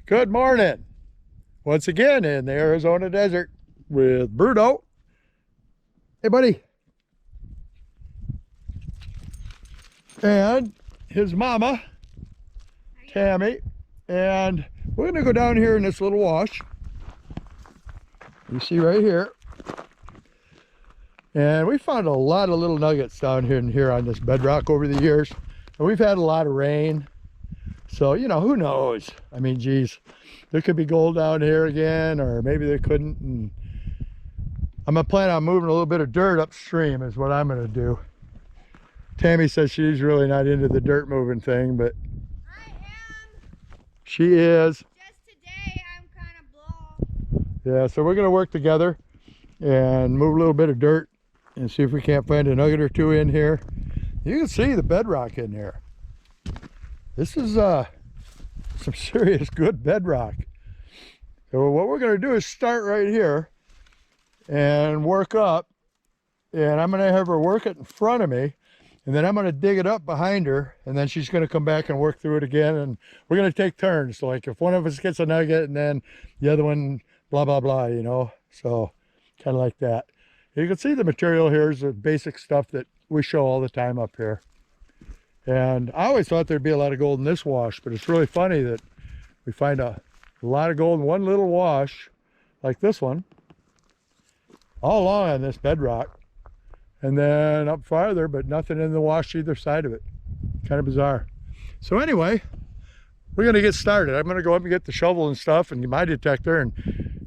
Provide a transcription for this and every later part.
Good morning. Once again in the Arizona desert with Bruno. Hey, buddy. And his mama, Tammy. And we're going to go down here in this little wash. You see right here. And we found a lot of little nuggets down here on this bedrock over the years. And we've had a lot of rain. So, you know, who knows? I mean, geez, there could be gold down here again, or maybe there couldn't. And I'm going to plan on moving a little bit of dirt upstream is what I'm going to do. Tammy says she's really not into the dirt moving thing, but I am. She is. Just today, I'm kind of blown. Yeah, so we're going to work together and move a little bit of dirt and see if we can't find a nugget or two in here. You can see the bedrock in here. This is some serious good bedrock. So what we're going to do is start right here and work up, and I'm going to have her work it in front of me, and then I'm going to dig it up behind her, and then she's going to come back and work through it again, and we're going to take turns. So like if one of us gets a nugget and then the other one blah blah blah, you know, so kind of like that. You can see the material here is the basic stuff that we show all the time up here. And I always thought there'd be a lot of gold in this wash, but it's really funny that we find a lot of gold in one little wash like this one all along on this bedrock, and then up farther, but nothing in the wash either side of it. Kind of bizarre. So anyway, we're going to get started. I'm going to go up and get the shovel and stuff and my detector and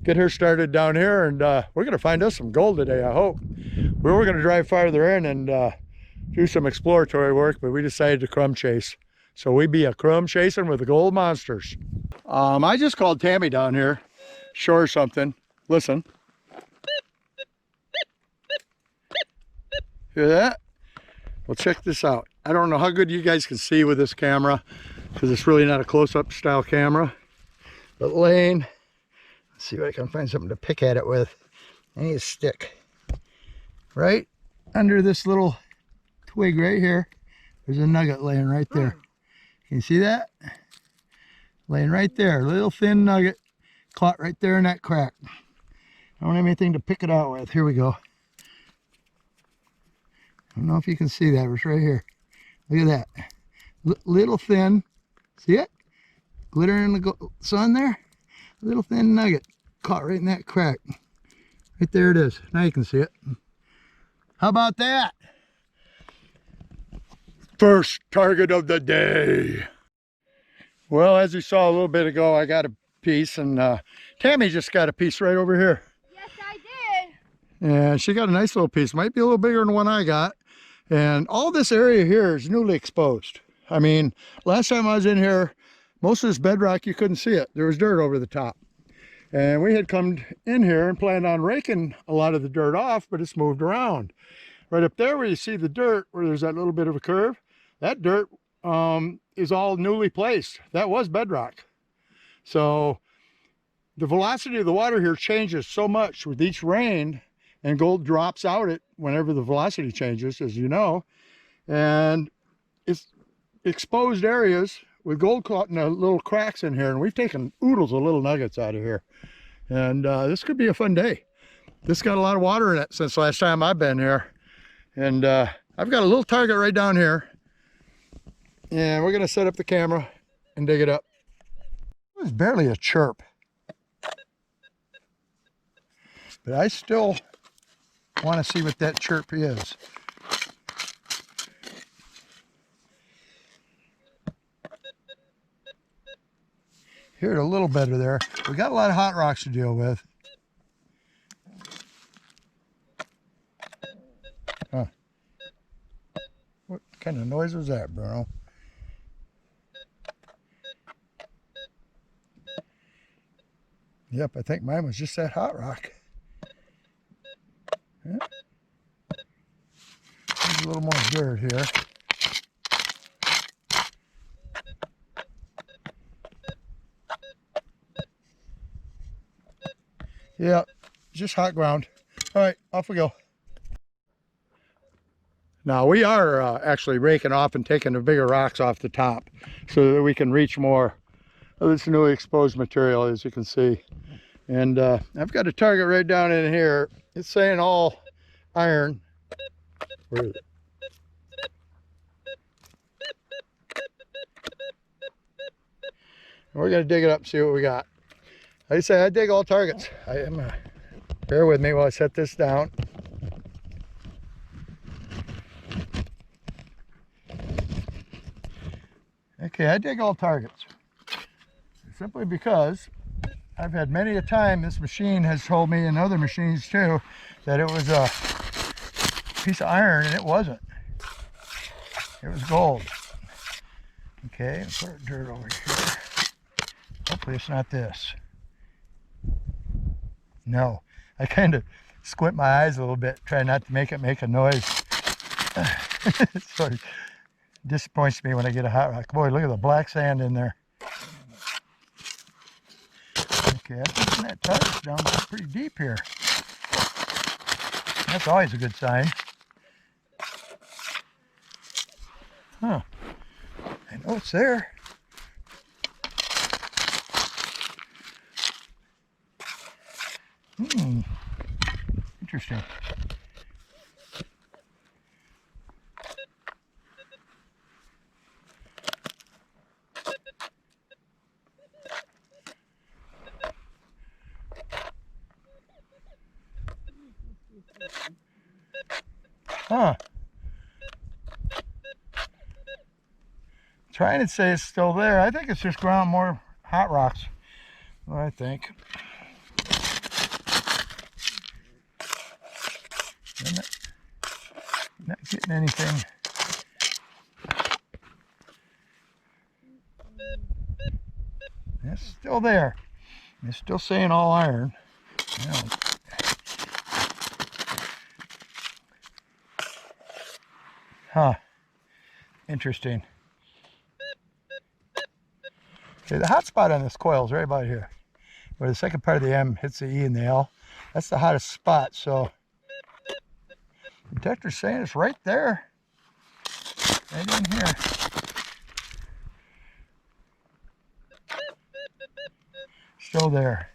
get her started down here, and we're going to find us some gold today, I hope. We were going to drive farther in and do some exploratory work, but we decided to crumb chase. So we be a crumb chasing with the gold monsters. I just called Tammy down here, show her something. Listen. Hear that? Well, check this out. I don't know how good you guys can see with this camera because it's really not a close-up style camera. But Lane, let's see if I can find something to pick at it with. I need a stick. Right under this little twig right here, there's a nugget laying right there. Can you see that? Laying right there, little thin nugget caught right there in that crack. I don't have anything to pick it out with. Here we go. I don't know if you can see that. It's right here. Look at that. Little thin. See it? Glittering in the sun there. Little thin nugget caught right in that crack. Right there it is. Now you can see it. How about that? First target of the day. Well, as you saw a little bit ago, I got a piece, and Tammy just got a piece right over here. Yes, I did. And she got a nice little piece. Might be a little bigger than the one I got. And all this area here is newly exposed. I mean, last time I was in here, most of this bedrock, you couldn't see it. There was dirt over the top. And we had come in here and planned on raking a lot of the dirt off, but it's moved around. Right up there where you see the dirt, where there's that little bit of a curve, that dirt is all newly placed. That was bedrock. So the velocity of the water here changes so much with each rain, and gold drops out it whenever the velocity changes, as you know. And it's exposed areas with gold caught in the little cracks in here, and we've taken oodles of little nuggets out of here. And this could be a fun day. This got a lot of water in it since last time I've been here. And I've got a little target right down here, and we're going to set up the camera and dig it up. It was barely a chirp, but I still want to see what that chirp is. Hear it a little better there. We got a lot of hot rocks to deal with. Huh. What kind of noise was that, Bruno? Yep, I think mine was just that hot rock. Yeah. There's a little more dirt here. Yeah, just hot ground. All right, off we go. Now we are actually raking off and taking the bigger rocks off the top so that we can reach more of this newly exposed material, as you can see. And I've got a target right down in here. It's saying all iron. Where is it? We're gonna dig it up and see what we got. Like I say, I dig all targets. Bear with me while I set this down. Okay, I dig all targets. Simply because I've had many a time this machine has told me, and other machines too, that it was a piece of iron, and it wasn't. It was gold. Okay, put our dirt over here. Hopefully it's not this. No, I kind of squint my eyes a little bit, try not to make it make a noise. It sort of disappoints me when I get a hot rock. Boy, look at the black sand in there. Okay, I think that target's down pretty deep here. That's always a good sign. Huh. I know it's there. Interesting. Huh. Trying to say it's still there. I think it's just ground more hot rocks. What I think. I'm not getting anything. It's still there. It's still saying all iron. Yeah. Huh. Interesting. Okay, the hot spot on this coil is right about here, where the second part of the M hits the E and the L. That's the hottest spot, so the detector's saying it's right there. Right in here. Still there.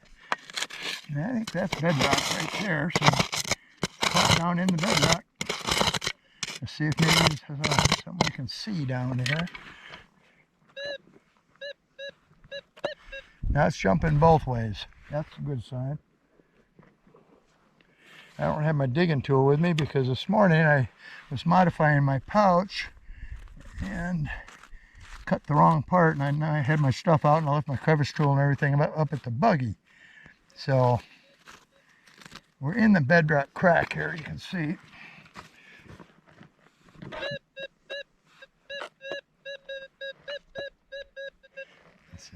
And I think that's bedrock right there, so pop down in the bedrock. Let's see if maybe there's something we can see down there. Now it's jumping both ways. That's a good sign. I don't have my digging tool with me because this morning I was modifying my pouch and cut the wrong part, and I had my stuff out and I left my crevice tool and everything up at the buggy. So we're in the bedrock crack here, you can see.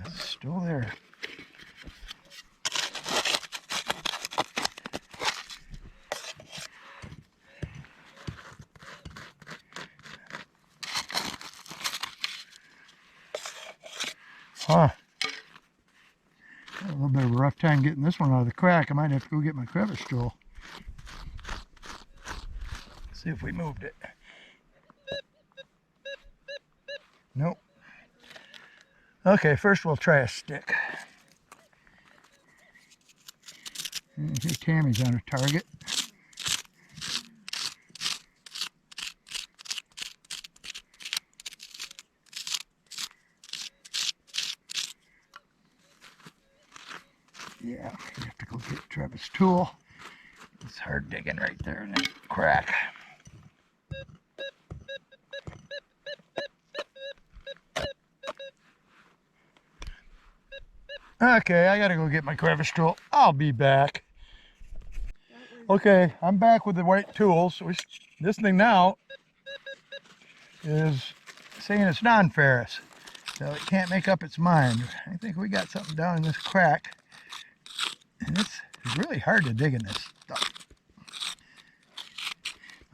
It's still there. Huh. Got a little bit of a rough time getting this one out of the crack. I might have to go get my crevice tool. See if we moved it. Nope. Okay, first we'll try a stick. And here Tammy's on a target. Yeah, you have to go get Travis' tool. It's hard digging right there in that crack. Okay, I gotta go get my crevice tool. I'll be back. Okay, I'm back with the white tools. This thing now is saying it's non-ferrous, so it can't make up its mind. I think we got something down in this crack, and it's really hard to dig in this stuff.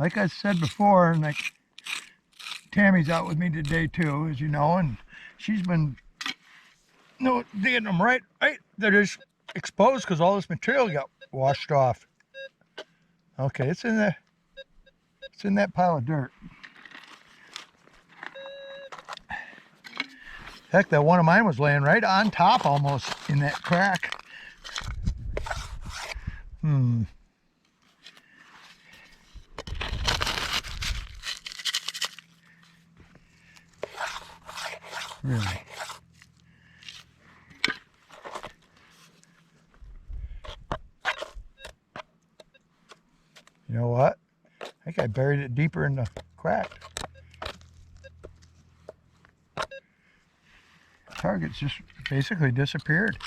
Like I said before, and like Tammy's out with me today too, as you know, and she's been digging them right. They're just exposed because all this material got washed off. Okay, it's in that pile of dirt. Heck, that one of mine was laying right on top almost in that crack. Really. You know what? I think I buried it deeper in the crack. Target's just basically disappeared.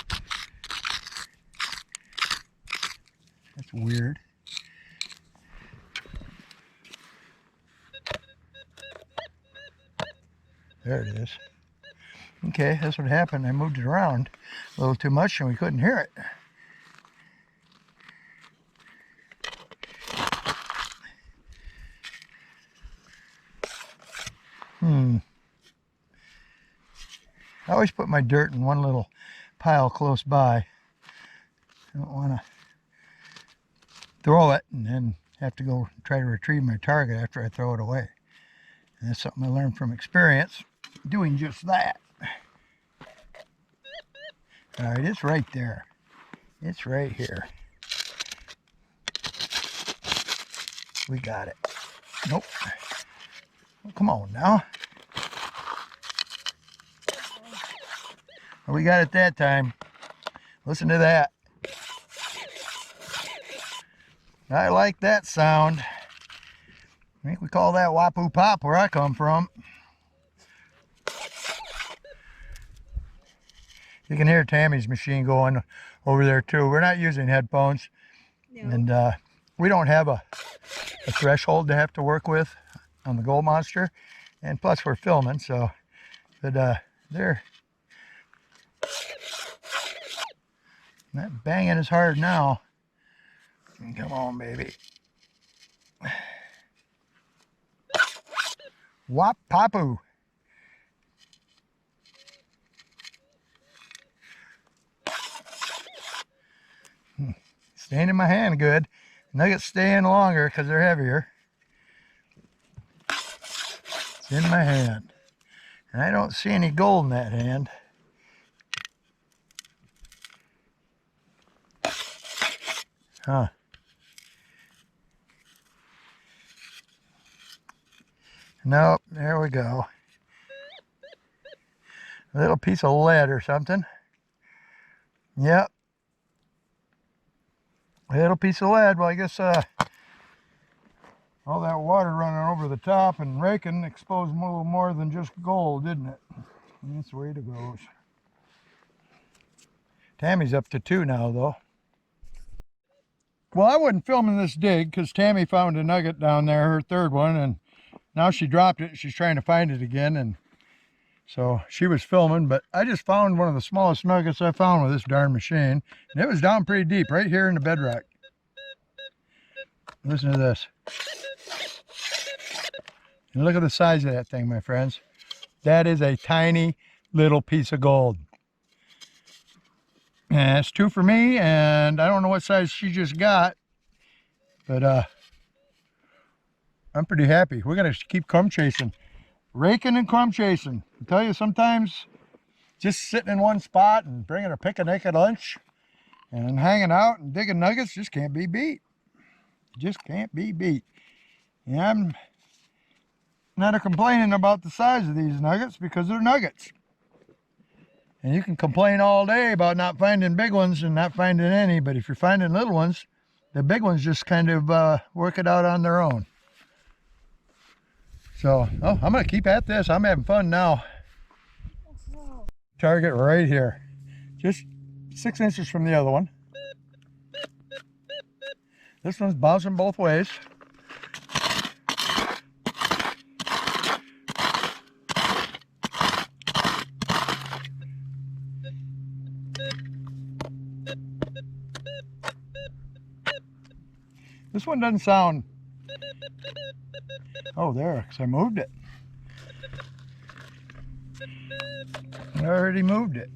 That's weird. There it is. Okay, that's what happened. I moved it around a little too much and we couldn't hear it. I always put my dirt in one little pile close by. I don't want to throw it and then have to go try to retrieve my target after I throw it away. And that's something I learned from experience, doing just that. All right, it's right there. It's right here. We got it. Nope. Oh, come on now. Well, we got it that time. Listen to that. I like that sound. I think we call that wapoo pop where I come from. You can hear Tammy's machine going over there too. We're not using headphones. No. And we don't have a threshold to have to work with on the Gold Monster. And plus we're filming, so but there. That banging is hard now. Come on, baby. Wop papu. Staying in my hand good. Nuggets staying longer because they're heavier. It's in my hand. And I don't see any gold in that hand. Huh. Nope, there we go. A little piece of lead or something. Yep. A little piece of lead. Well, I guess all that water running over the top and raking exposed a little more than just gold, didn't it? And that's the way it goes. Tammy's up to 2 now, though. Well, I wasn't filming this dig because Tammy found a nugget down there, her third one, and now she dropped it. She's trying to find it again, and so she was filming, but I just found one of the smallest nuggets I found with this darn machine, and it was down pretty deep, right here in the bedrock. Listen to this. And look at the size of that thing, my friends. That is a tiny little piece of gold. And it's 2 for me, and I don't know what size she just got, but I'm pretty happy. We're gonna keep crumb chasing, raking and crumb chasing. I tell you, sometimes just sitting in one spot and bringing a picnic at lunch and hanging out and digging nuggets just can't be beat. Just can't be beat. And I'm not complaining about the size of these nuggets because they're nuggets. And you can complain all day about not finding big ones and not finding any, but if you're finding little ones, the big ones just kind of work it out on their own. So, oh, I'm going to keep at this. I'm having fun now. Target right here. Just 6 inches from the other one. This one's bouncing both ways. This one doesn't sound... Oh, there, because I moved it. I already moved it.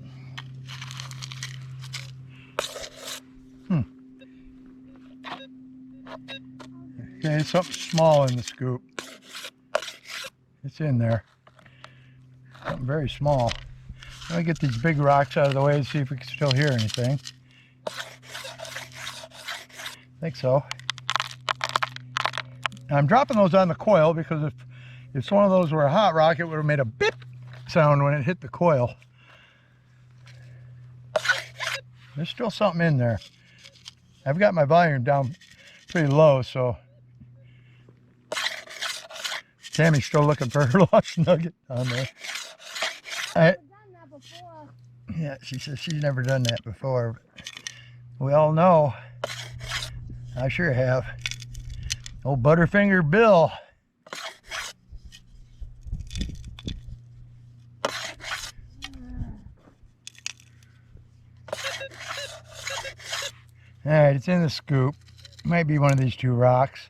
Okay, it's something small in the scoop. It's in there. Something very small. Let me get these big rocks out of the way and see if we can still hear anything. I think so. I'm dropping those on the coil because if it's one of those were a hot rock, it would have made a bip sound when it hit the coil. There's still something in there. I've got my volume down pretty low, so Tammy's still looking for her lost nugget on there. Yeah, she says she's never done that before. But we all know. I sure have. Old Butterfinger Bill. All right, it's in the scoop. Might be one of these two rocks.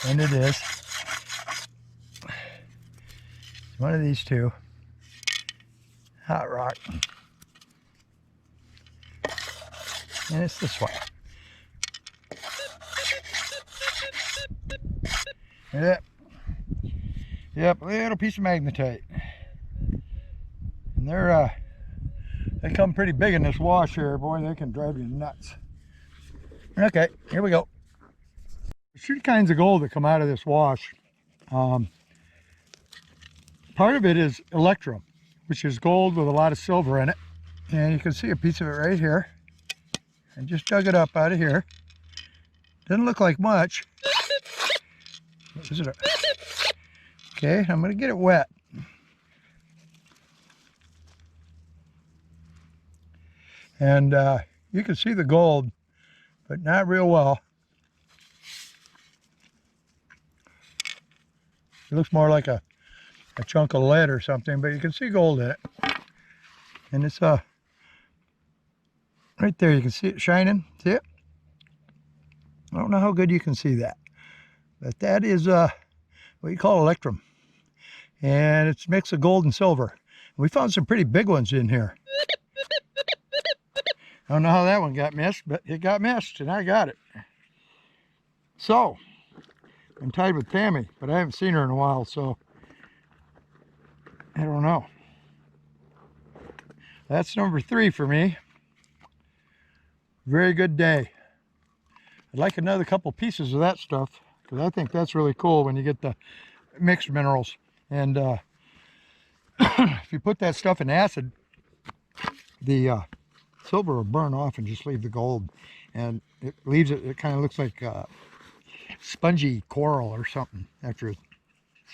And it is. It's one of these two. Hot rock. And it's this one. Yep. Yep, a little piece of magnetite. And they come pretty big in this wash here, boy. They can drive you nuts. Okay, here we go. There's three kinds of gold that come out of this wash. Part of it is electrum, which is gold with a lot of silver in it. And you can see a piece of it right here. I just dug it up out of here. Doesn't look like much. Is it okay, I'm going to get it wet. And you can see the gold, but not real well. It looks more like a chunk of lead or something, but you can see gold in it. And it's right there, you can see it shining. See it? I don't know how good you can see that, but that is what you call electrum. And it's a mix of gold and silver. We found some pretty big ones in here. I don't know how that one got missed, but it got missed, and I got it. So, I'm tied with Tammy, but I haven't seen her in a while, so I don't know. That's number 3 for me. Very good day. I'd like another couple pieces of that stuff, because I think that's really cool when you get the mixed minerals. And if you put that stuff in acid, the silver will burn off and just leave the gold. And it leaves it, it kind of looks like spongy coral or something after the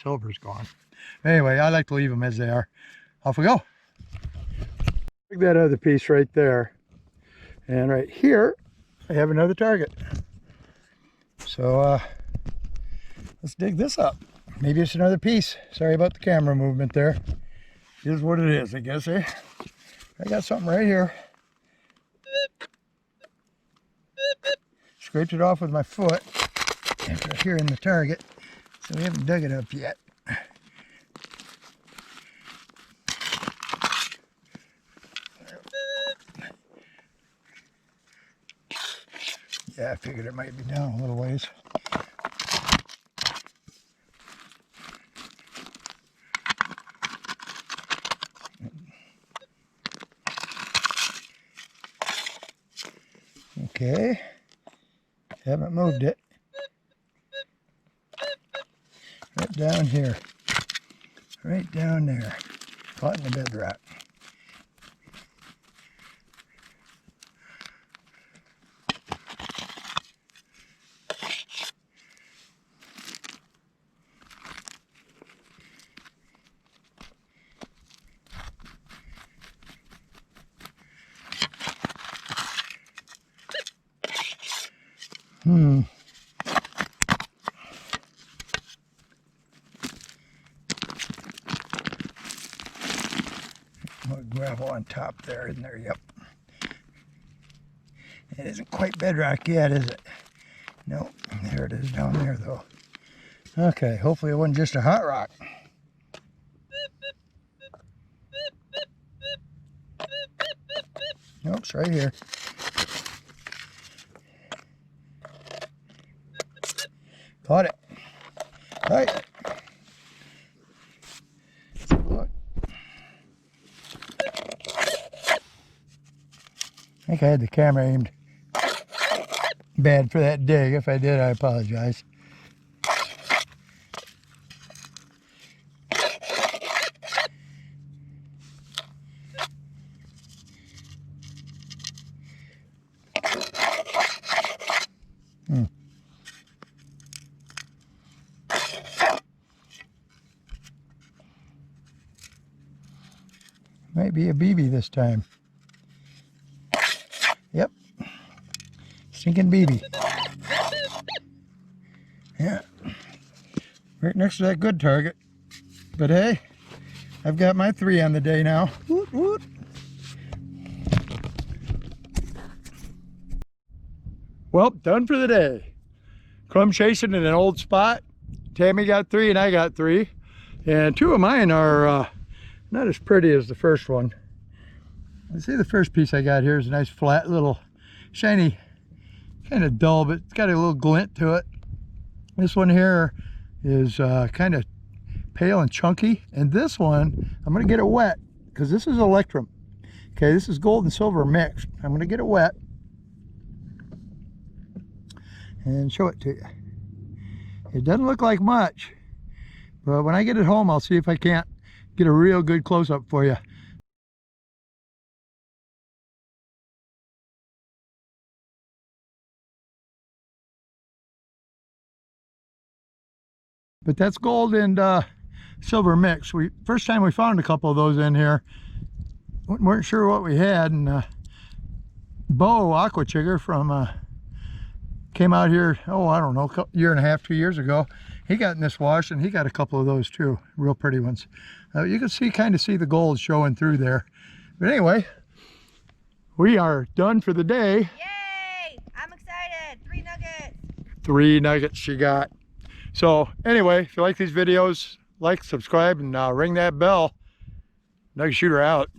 silver's gone. Anyway, I like to leave them as they are. Off we go. Look at that other piece right there. And right here, I have another target. So let's dig this up. Maybe it's another piece. Sorry about the camera movement there. It is what it is, I guess, eh? I got something right here. Scraped it off with my foot after hearing the target. So we haven't dug it up yet. Yeah, I figured it might be down a little ways. Okay, haven't moved it. Right down here, right down there, caught in the bedrock. More gravel on top there, isn't there? Yep. It isn't quite bedrock yet, is it? Nope. There it is down there, though. Okay, hopefully it wasn't just a hot rock. Nope, it's right here. Caught it. All right. Look. I think I had the camera aimed bad for that dig. If I did, I apologize. Might be a BB this time. Yep. Stinking BB. Yeah. Right next to that good target. But hey, I've got my 3 on the day now. Woot woot. Well, done for the day. Crumb chasing in an old spot. Tammy got 3 and I got 3. And 2 of mine are not as pretty as the first one. Let's see, the first piece I got here is a nice flat little shiny, kind of dull, but it's got a little glint to it. This one here is kind of pale and chunky. And this one, I'm gonna get it wet because this is electrum. Okay, this is gold and silver mixed. I'm gonna get it wet and show it to you. It doesn't look like much, but when I get it home, I'll see if I can't get a real good close-up for you. But that's gold and silver mix. First time we found a couple of those in here, weren't sure what we had, and Bo Aqua Chigger from came out here, oh, I don't know, a year and a half, 2 years ago. He got in this wash and he got a couple of those too, real pretty ones. You can kind of see the gold showing through there. But anyway, we are done for the day. Yay! I'm excited. 3 nuggets. 3 nuggets she got. So anyway, if you like these videos, like, subscribe, and ring that bell. Nugget Shooter out.